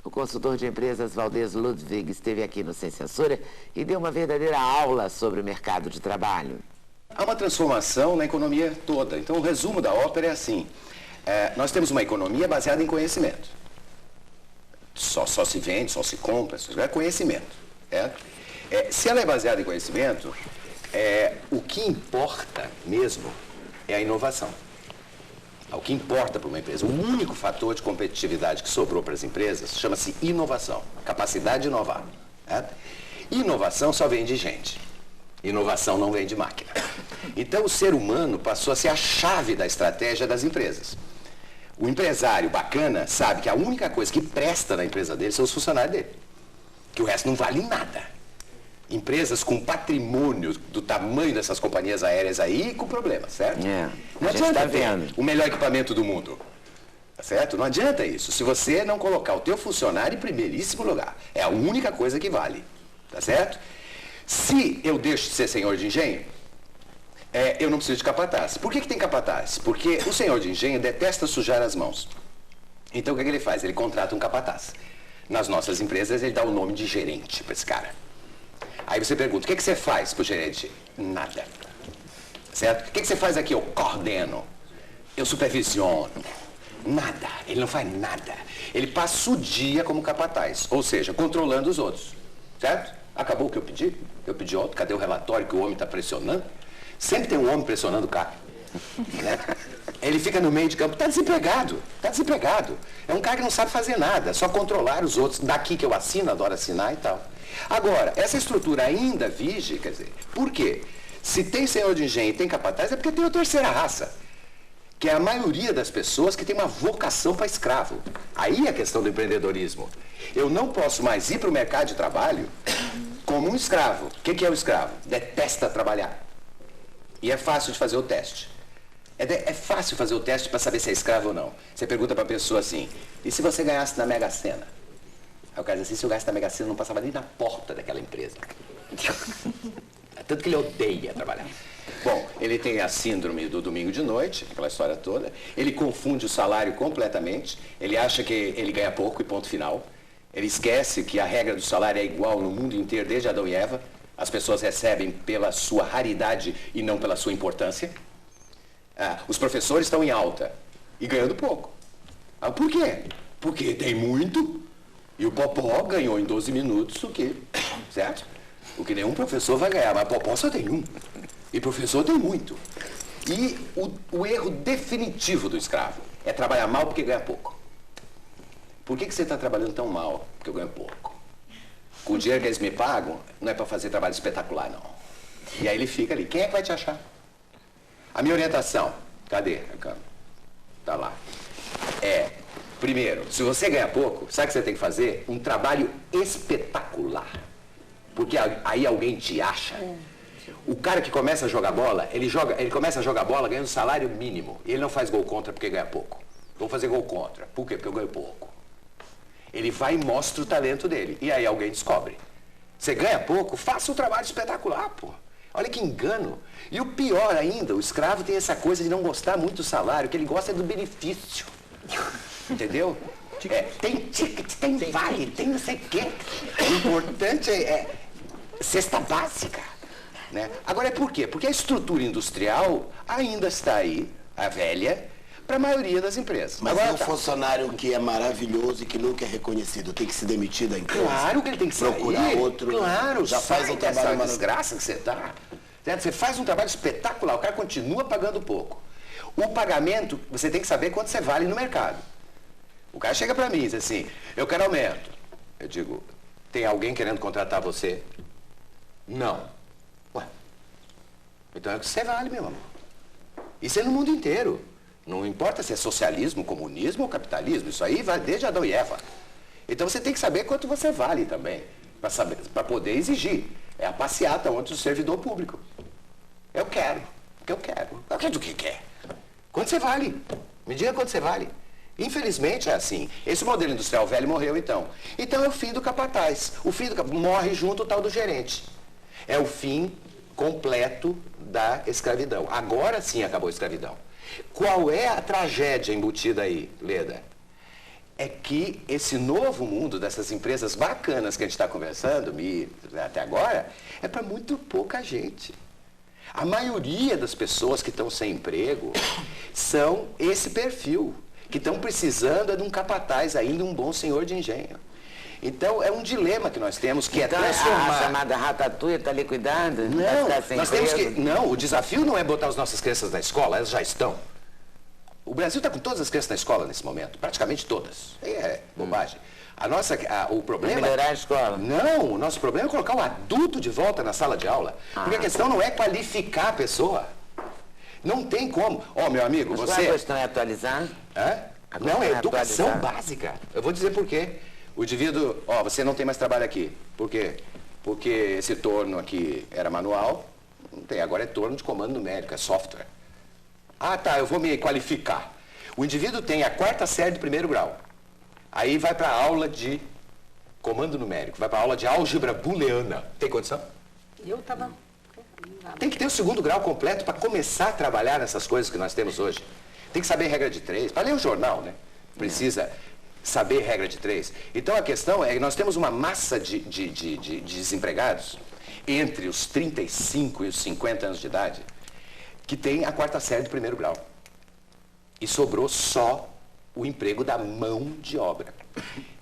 O consultor de empresas Valdez Ludwig esteve aqui no Sem Censura e deu uma verdadeira aula sobre o mercado de trabalho. Há uma transformação na economia toda. Então, o resumo da ópera é assim. Nós temos uma economia baseada em conhecimento. Só se vende, só se compra, isso é conhecimento. Se ela é baseada em conhecimento, o que importa mesmo é a inovação. O que importa para uma empresa, o único fator de competitividade que sobrou para as empresas chama-se inovação, capacidade de inovar. Inovação só vem de gente, inovação não vem de máquina. Então o ser humano passou a ser a chave da estratégia das empresas. O empresário bacana sabe que a única coisa que presta na empresa dele são os funcionários dele, que o resto não vale nada. Empresas com patrimônio do tamanho dessas companhias aéreas aí com problemas, certo? Não adianta ter o melhor equipamento do mundo, tá certo? Não adianta isso, se você não colocar o teu funcionário em primeiríssimo lugar. É a única coisa que vale, tá certo? Se eu deixo de ser senhor de engenho, eu não preciso de capataz. Por que tem capataz? Porque o senhor de engenho detesta sujar as mãos. Então o que ele faz? Ele contrata um capataz. Nas nossas empresas ele dá o nome de gerente para esse cara. Aí você pergunta, o que você faz pro gerente? Nada. Certo? O que você faz aqui? Eu coordeno. Eu supervisiono. Nada. Ele não faz nada. Ele passa o dia como capataz. Ou seja, controlando os outros. Certo? Acabou o que eu pedi? Eu pedi outro. Cadê o relatório que o homem está pressionando? Sempre tem um homem pressionando o cara. Né? Ele fica no meio de campo. Está desempregado. Está desempregado. É um cara que não sabe fazer nada. Só controlar os outros. Daqui que eu assino, adoro assinar e tal. Agora, essa estrutura ainda vige, quer dizer, por quê? Se tem senhor de engenho e tem capataz, é porque tem a terceira raça, que é a maioria das pessoas que tem uma vocação para escravo. Aí é a questão do empreendedorismo. Eu não posso mais ir para o mercado de trabalho como um escravo. O que é o escravo? Detesta trabalhar. E é fácil de fazer o teste. É fácil fazer o teste para saber se é escravo ou não. Você pergunta para a pessoa assim, e se você ganhasse na Mega Sena? Aí o cara diz assim, se eu ganhasse na Mega Sena, não passava nem na porta daquela empresa. Tanto que ele odeia trabalhar. Bom, ele tem a síndrome do domingo de noite, aquela história toda. Ele confunde o salário completamente. Ele acha que ele ganha pouco e ponto final. Ele esquece que a regra do salário é igual no mundo inteiro, desde Adão e Eva. As pessoas recebem pela sua raridade e não pela sua importância. Os professores estão em alta e ganhando pouco. Por quê? Porque tem muito. E o Popó ganhou em 12 minutos o quê? Certo? O que nenhum professor vai ganhar, mas Popó só tem um. E professor tem muito. E o erro definitivo do escravo é trabalhar mal porque ganha pouco. Por que você está trabalhando tão mal? Porque eu ganho pouco. Com o dinheiro que eles me pagam, não é para fazer trabalho espetacular, não. E aí ele fica ali. Quem é que vai te achar? A minha orientação, cadê a câmera? Tá lá. Primeiro, se você ganha pouco, sabe o que você tem que fazer? Um trabalho espetacular. Porque aí alguém te acha. O cara que começa a jogar bola, ele começa a jogar bola ganhando salário mínimo. E ele não faz gol contra porque ganha pouco. Vou fazer gol contra. Por quê? Porque eu ganho pouco. Ele vai e mostra o talento dele. E aí alguém descobre. Você ganha pouco, faça um trabalho espetacular, pô. Olha que engano. E o pior ainda, o escravo tem essa coisa de não gostar muito do salário, que ele gosta do benefício. Entendeu? Tem ticket, tem vale, tem não sei o quê. O importante é cesta básica. Né? Agora, por quê? Porque a estrutura industrial ainda está aí, a velha, para a maioria das empresas. Mas agora, um funcionário que é maravilhoso e que nunca é reconhecido, tem que se demitir da empresa? Claro que ele tem que procurar sair. Outro. Claro, já faz um trabalho essa desgraça que você está. Você faz um trabalho espetacular, o cara continua pagando pouco. O pagamento, você tem que saber quanto você vale no mercado. O cara chega para mim e diz assim, eu quero aumento. Eu digo, tem alguém querendo contratar você? Não. Ué, então é o que você vale, meu amor. Isso é no mundo inteiro. Não importa se é socialismo, comunismo ou capitalismo. Isso aí vai desde Adão e Eva. Então você tem que saber quanto você vale também, para poder exigir. É a passeata ontem do servidor público. Eu quero, porque eu quero. Eu quero do que quer. Quanto você vale? Me diga quanto você vale. Infelizmente é assim. Esse modelo industrial velho morreu então. Então é o fim do capataz. O fim do morre junto o tal do gerente. É o fim completo da escravidão. Agora sim acabou a escravidão. Qual é a tragédia embutida aí, Leda? é que esse novo mundo dessas empresas bacanas que a gente está conversando até agora, é para muito pouca gente. A maioria das pessoas que estão sem emprego são esse perfil, que estão precisando de um capataz ainda, um bom senhor de engenho. Então, é um dilema que nós temos, que então, é transformar... a chamada ratatouille está liquidada? Não, nós temos que... Não, o desafio não é botar as nossas crianças na escola, elas já estão. O Brasil está com todas as crianças na escola nesse momento, praticamente todas. É bobagem. O problema... Melhorar a escola. Não, o nosso problema é colocar o adulto de volta na sala de aula. Porque a questão não é qualificar a pessoa. Não tem como. Ó, meu amigo, Mas você... a questão é atualizar? Não, é educação básica. Eu vou dizer por quê. O indivíduo, você não tem mais trabalho aqui. Por quê? Porque esse torno aqui era manual, não tem, agora é torno de comando numérico, é software. Ah, tá, eu vou me qualificar. O indivíduo tem a 4ª série do 1º grau. Aí vai para a aula de comando numérico, vai para a aula de álgebra booleana. Tem condição? Eu estava... Tem que ter o 2º grau completo para começar a trabalhar nessas coisas que nós temos hoje. Tem que saber regra de 3. Para ler o jornal, né? Precisa saber regra de 3. Então a questão é que nós temos uma massa de desempregados entre os 35 e os 50 anos de idade que tem a 4ª série do 1º grau. E sobrou só o emprego da mão de obra.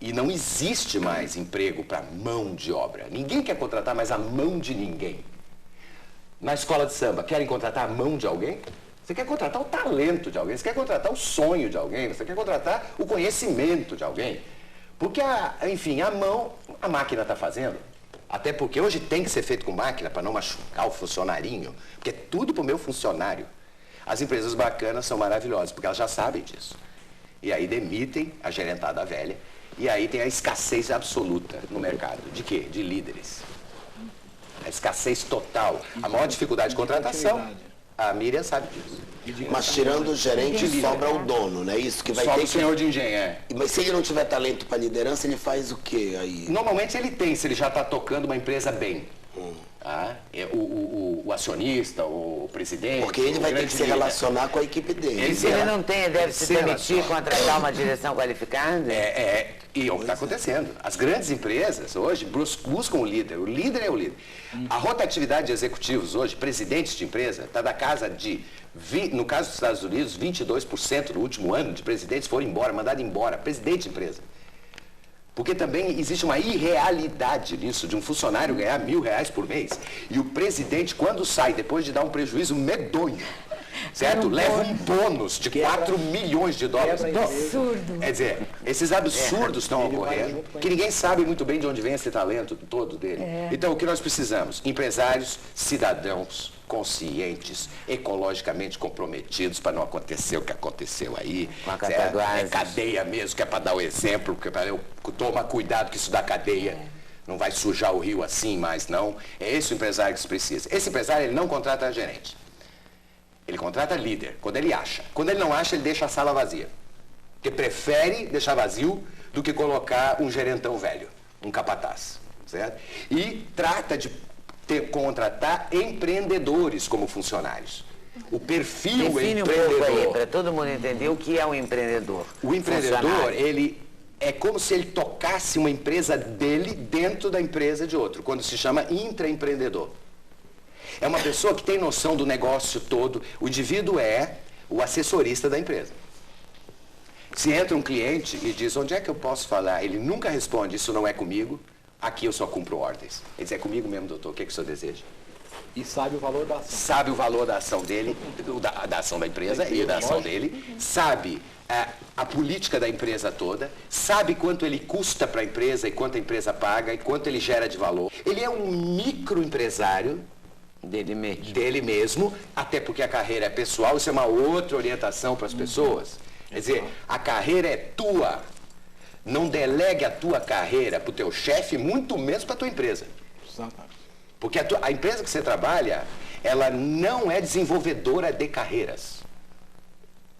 E não existe mais emprego para mão de obra. Ninguém quer contratar mais a mão de ninguém. Na escola de samba, querem contratar a mão de alguém? Você quer contratar o talento de alguém, você quer contratar o sonho de alguém, você quer contratar o conhecimento de alguém. Porque, enfim, a máquina está fazendo. Até porque hoje tem que ser feito com máquina para não machucar o funcionarinho. Porque é tudo para o meu funcionário. As empresas bacanas são maravilhosas, porque elas já sabem disso. E aí demitem a gerentada velha. E aí tem a escassez absoluta no mercado. De quê? De líderes. A escassez total. A maior dificuldade de contratação, a Miriam sabe disso. Mas tirando o gerente, sobra o dono, né? Isso que vai Sobra ter o senhor de engenho, Mas se ele não tiver talento para liderança, ele faz o quê aí? Normalmente ele tem, se ele já está tocando uma empresa bem. O acionista, o presidente... Porque ele vai ter que se relacionar com a equipe dele. Se ele não tem, deve se demitir e contratar uma direção qualificada? E é o que está acontecendo. As grandes empresas hoje buscam o líder é o líder. A rotatividade de executivos hoje, presidentes de empresa, está da casa de, no caso dos Estados Unidos, 22% no último ano de presidentes foram embora, mandados embora, presidente de empresa. Porque também existe uma irrealidade nisso, de um funcionário ganhar R$1.000 por mês. E o presidente, quando sai, depois de dar um prejuízo medonho, certo? Leva um bônus de 4 milhões de dólares. Absurdo. Quer dizer, esses absurdos estão ocorrendo, que ninguém sabe muito bem de onde vem esse talento todo dele. Então, o que nós precisamos? Empresários, cidadãos conscientes, ecologicamente comprometidos para não acontecer o que aconteceu aí. É cadeia mesmo, que é para dar o exemplo, que é para eu tomar cuidado que isso dá cadeia. Não vai sujar o rio assim mais, não. É esse o empresário que se precisa. Esse empresário, ele não contrata gerente. Ele contrata líder, quando ele acha. Quando ele não acha, ele deixa a sala vazia. Porque prefere deixar vazio do que colocar um gerentão velho, um capataz, certo? E trata de contratar empreendedores como funcionários. O perfil Define empreendedor. Um pouco aí, para todo mundo entender o que é um empreendedor. O empreendedor, ele é como se ele tocasse uma empresa dele dentro da empresa de outro, quando se chama intraempreendedor. É uma pessoa que tem noção do negócio todo. O indivíduo é o assessorista da empresa. Se entra um cliente e diz, onde é que eu posso falar? Ele nunca responde, isso não é comigo, aqui eu só cumpro ordens. Ele diz, é comigo mesmo, doutor, o que, é que o senhor deseja? E sabe o valor da ação. Sabe o valor da ação dele, da ação da empresa e da ação dele. Sabe a política da empresa toda. Sabe quanto ele custa para a empresa e quanto a empresa paga e quanto ele gera de valor. Ele é um microempresário dele mesmo, até porque a carreira é pessoal, isso é uma outra orientação para as pessoas. Quer dizer, a carreira é tua. Não delegue a tua carreira para o teu chefe, muito menos para a tua empresa. Porque a empresa que você trabalha, ela não é desenvolvedora de carreiras.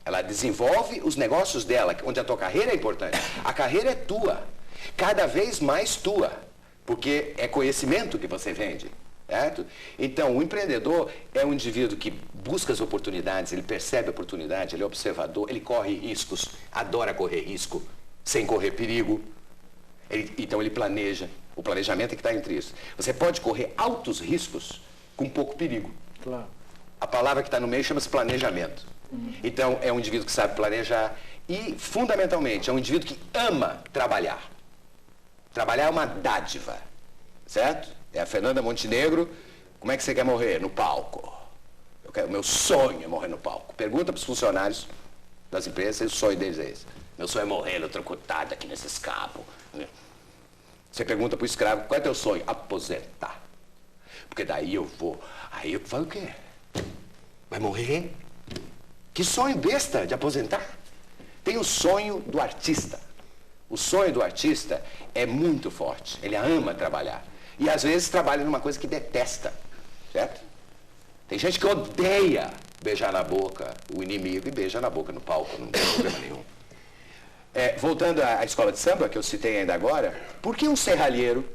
Ela desenvolve os negócios dela, onde a tua carreira é importante. A carreira é tua, cada vez mais tua, porque é conhecimento que você vende. Certo? Então, o empreendedor é um indivíduo que busca as oportunidades, ele percebe a oportunidade, ele é observador, ele corre riscos, adora correr risco. sem correr perigo. Então ele planeja. O planejamento é que está entre isso. Você pode correr altos riscos com pouco perigo. Claro. A palavra que está no meio chama-se planejamento. Então, é um indivíduo que sabe planejar e, fundamentalmente, é um indivíduo que ama trabalhar. Trabalhar é uma dádiva, certo? É a Fernanda Montenegro. Como é que você quer morrer? No palco. O meu sonho é morrer no palco. Pergunta para os funcionários das empresas, o sonho deles é esse. Meu sonho é morrer eletrocutado aqui nesse escavo. Você pergunta para o escravo, qual é teu sonho? Aposentar. Porque daí eu vou. Aí eu falo o quê? Vai morrer? Que sonho besta de aposentar. Tem o sonho do artista. O sonho do artista é muito forte. Ele ama trabalhar. E às vezes trabalha numa coisa que detesta. Certo? Tem gente que odeia beijar na boca o inimigo e beija na boca no palco, não tem problema nenhum. Voltando à escola de samba, que eu citei ainda agora, por que um serralheiro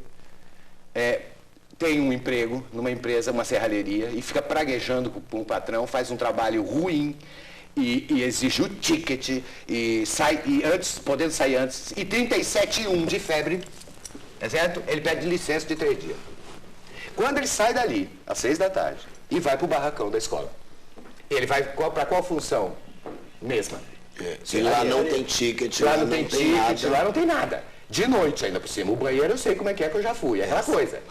tem um emprego numa empresa, uma serralheria, e fica praguejando com o patrão, faz um trabalho ruim e exige o ticket, podendo sair antes, e 37,1 de febre, é certo? Ele pede licença de 3 dias. Quando ele sai dali, às 6 da tarde, e vai para o barracão da escola, ele vai para qual função? Mesma. Se lá não tem ticket, lá não tem ticket, lá não tem nada. De noite ainda por cima. O banheiro eu sei como é que eu já fui, é aquela coisa.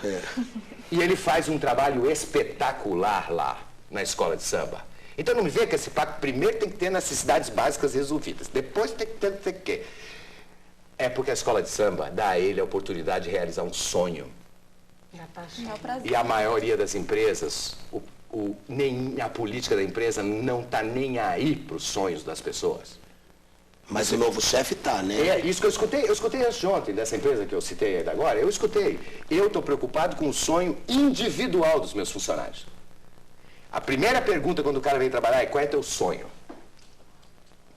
E ele faz um trabalho espetacular lá, na escola de samba. Então não me vê que esse pacto primeiro tem que ter necessidades básicas resolvidas, depois tem que ter o quê? É porque a escola de samba dá a ele a oportunidade de realizar um sonho. E a maioria das empresas, nem a política da empresa não está nem aí para os sonhos das pessoas. Mas o novo chefe tá, né? É isso que eu escutei antes de ontem, dessa empresa que eu citei ainda agora, eu escutei. Eu estou preocupado com o sonho individual dos meus funcionários. A primeira pergunta quando o cara vem trabalhar é: qual é teu sonho?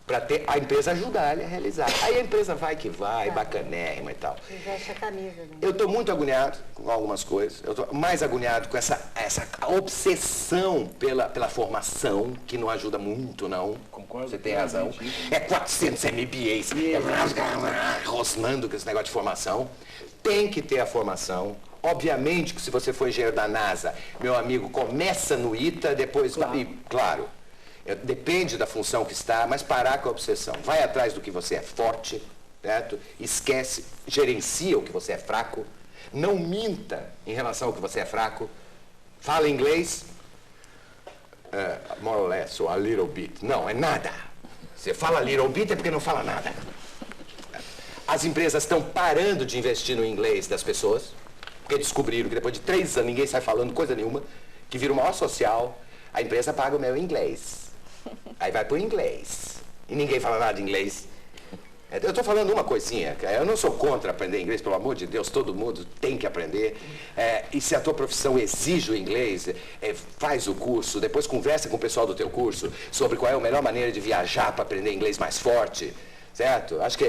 Para a empresa ajudar ele a realizar. Aí a empresa vai que vai, bacanérrima e tal. Veste a camisa, né? Eu estou muito agoniado com algumas coisas. Eu estou mais agoniado com essa obsessão pela formação, que não ajuda muito, não. Concordo. Você tem razão. É 400 MBAs, rosnando com esse negócio de formação. Tem que ter a formação. Obviamente que se você for engenheiro da NASA, meu amigo, começa no ITA, depois... Claro. Depende da função que está, mas parar com a obsessão. Vai atrás do que você é forte, certo? Esquece, gerencia o que você é fraco. Não minta em relação ao que você é fraco. Fala inglês, more or less, ou a little bit. Não, é nada. Você fala little bit é porque não fala nada. As empresas estão parando de investir no inglês das pessoas, porque descobriram que depois de 3 anos ninguém sai falando coisa nenhuma, que vira uma maior social, a empresa paga o meu inglês. Aí vai pro inglês. E ninguém fala nada de inglês. Eu estou falando uma coisinha. Eu não sou contra aprender inglês, pelo amor de Deus. Todo mundo tem que aprender. E se a tua profissão exige o inglês, faz o curso. Depois conversa com o pessoal do teu curso sobre qual é a melhor maneira de viajar para aprender inglês mais forte. Certo? Acho que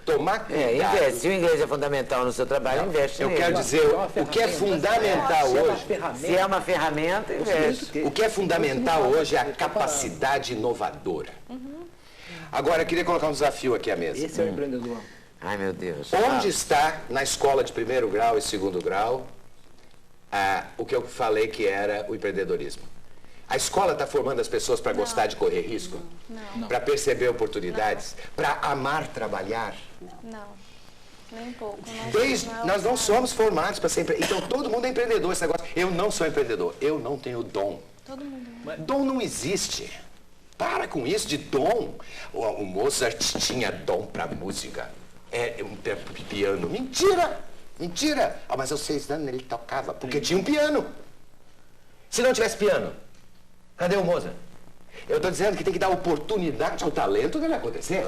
tomar cuidado. Investe. Se o inglês é fundamental no seu trabalho, investe Eu nele. quero dizer, o que é fundamental hoje... Se é uma ferramenta, investe. O que é fundamental hoje é a capacidade inovadora. Agora, eu queria colocar um desafio aqui à mesa. Esse é o empreendedor. Ai, meu Deus. Onde está, na escola de 1º grau e 2º grau, o que eu falei que era o empreendedorismo? A escola está formando as pessoas para gostar de correr risco? Para perceber oportunidades? Para amar trabalhar? Não, nem um pouco. Nós não somos formados para ser empreendedor. Então, todo mundo é empreendedor. Esse negócio. Eu não sou empreendedor. Eu não tenho dom. Todo mundo. Dom não existe. Para com isso de dom. O Mozart tinha dom para música. Um piano. Mentira! Mentira! Mas aos 6 anos ele tocava, porque tinha um piano. Se não tivesse piano, cadê o Mozart? Eu estou dizendo que tem que dar oportunidade ao talento dele acontecer.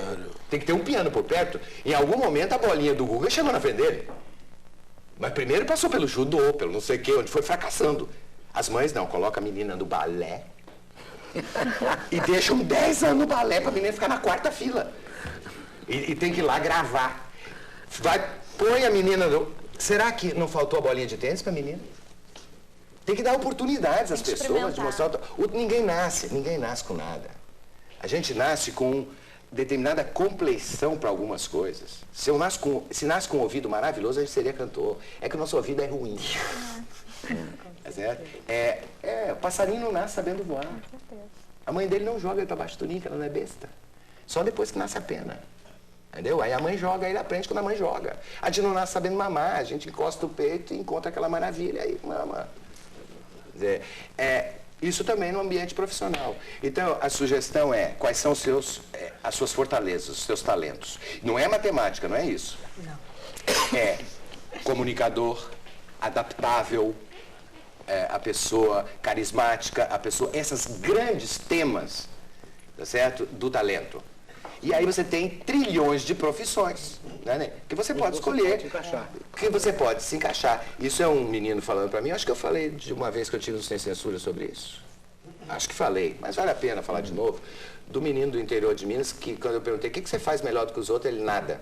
Tem que ter um piano por perto. Em algum momento a bolinha do Guga chegou na frente dele. Mas primeiro passou pelo judô, pelo não sei o quê, onde foi fracassando. As mães não, colocam a menina no balé e deixam 10 anos no balé para a menina ficar na 4ª fila. E tem que ir lá gravar. Põe a menina no... Será que não faltou a bolinha de tênis para a menina? Tem que dar oportunidades às pessoas de mostrar... Ninguém nasce com nada. A gente nasce com determinada compleição para algumas coisas. Se nasce com um ouvido maravilhoso, a gente seria cantor. É que o nosso ouvido é ruim. É certo? O passarinho não nasce sabendo voar. A mãe dele não joga ele para baixo do ninho, ela não é besta. Só depois que nasce a pena. Entendeu? Aí a mãe joga, aí ele aprende quando a mãe joga. A gente não nasce sabendo mamar, a gente encosta o peito e encontra aquela maravilha, aí mama. Quer dizer, isso também no ambiente profissional. Então, a sugestão é, quais são as suas fortalezas, os seus talentos. Não é matemática, não é isso? Não. É comunicador, adaptável, a pessoa carismática, a pessoa... Esses grandes temas, tá certo? Do talento. E aí você tem trilhões de profissões, né? Que você pode escolher, que você pode se encaixar. Isso é um menino falando para mim, acho que eu falei de uma vez que eu tive no Sem Censura sobre isso. Acho que falei, mas vale a pena falar de novo. Do menino do interior de Minas, que quando eu perguntei, o que você faz melhor do que os outros? Ele, nada.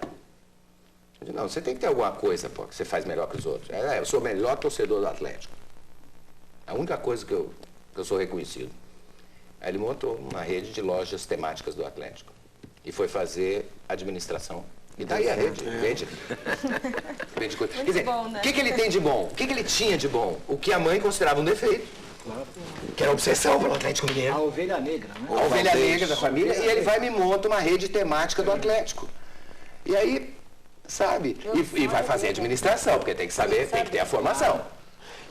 Eu disse, não, você tem que ter alguma coisa, pô, que você faz melhor que os outros. Eu sou o melhor torcedor do Atlético. A única coisa que eu sou reconhecido. Aí ele montou uma rede de lojas temáticas do Atlético. E foi fazer administração. E daí a rede, vende coisa. Quer dizer, bom, né? O que ele tem de bom? O que ele tinha de bom? O que a mãe considerava um defeito. Claro. Que era obsessão pelo Atlético Mineiro. A ovelha negra, né? A ovelha negra da família. E ele vai e me monta uma rede temática do Atlético. E aí, sabe? E vai fazer administração, porque tem que saber, tem que ter a formação.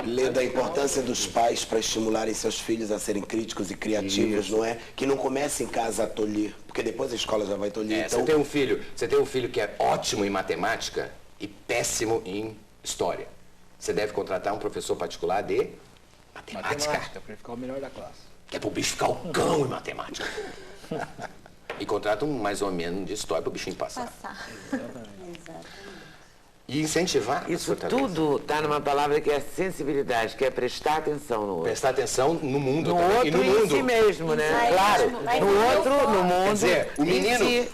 Lê da importância dos pais para estimularem seus filhos a serem críticos e criativos, não é? Que não comece em casa a tolir, porque depois a escola já vai tolir. Então... Você tem um filho que é ótimo em matemática e péssimo em história. Você deve contratar um professor particular de matemática. Para ficar o melhor da classe. Que é pro bicho ficar o cão em matemática. E contrata um mais ou menos de história pro bichinho passar. E incentivar. Isso tudo está numa palavra que é sensibilidade, que é prestar atenção no outro. Prestar atenção no mundo No também. outro E no e mundo. em si mesmo, né? Claro. No outro, no mundo. Quer dizer, o menino... em si.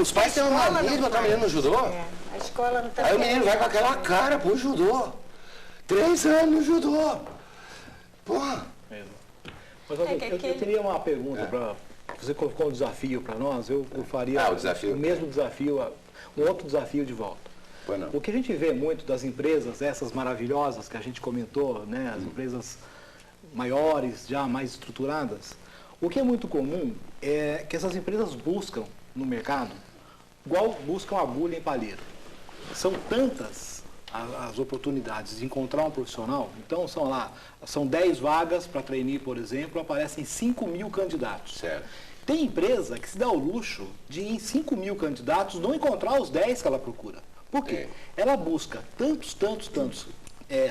Os pais têm uma mania de botar o menino no judô. A escola não está... Aí o menino vai com aquela cara pro judô. 3 anos no judô. Porra. Mesmo. Mas eu teria uma pergunta para... Você colocou um desafio para nós, eu faria o desafio. O mesmo desafio, um outro desafio de volta. O que a gente vê muito das empresas, essas maravilhosas que a gente comentou, né, as empresas maiores, já mais estruturadas, o que é muito comum é que essas empresas buscam no mercado, igual buscam agulha em palheiro. São tantas as oportunidades de encontrar um profissional, então são 10 vagas para trainee, por exemplo, aparecem 5.000 candidatos. Certo. Tem empresa que se dá o luxo de, em 5.000 candidatos, não encontrar os 10 que ela procura. Por quê? Ela busca tantos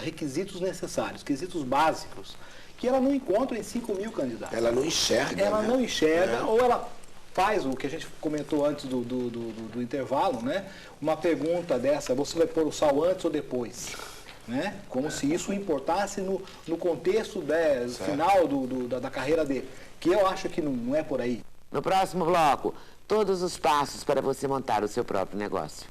requisitos necessários, requisitos básicos, que ela não encontra em 5.000 candidatos. Ela não enxerga. Ela não enxerga, ou ela faz o que a gente comentou antes do intervalo, né? Uma pergunta dessa, você vai pôr o sal antes ou depois? Né? Como se isso importasse no contexto final da carreira dele. Que eu acho que não é por aí. No próximo bloco, todos os passos para você montar o seu próprio negócio.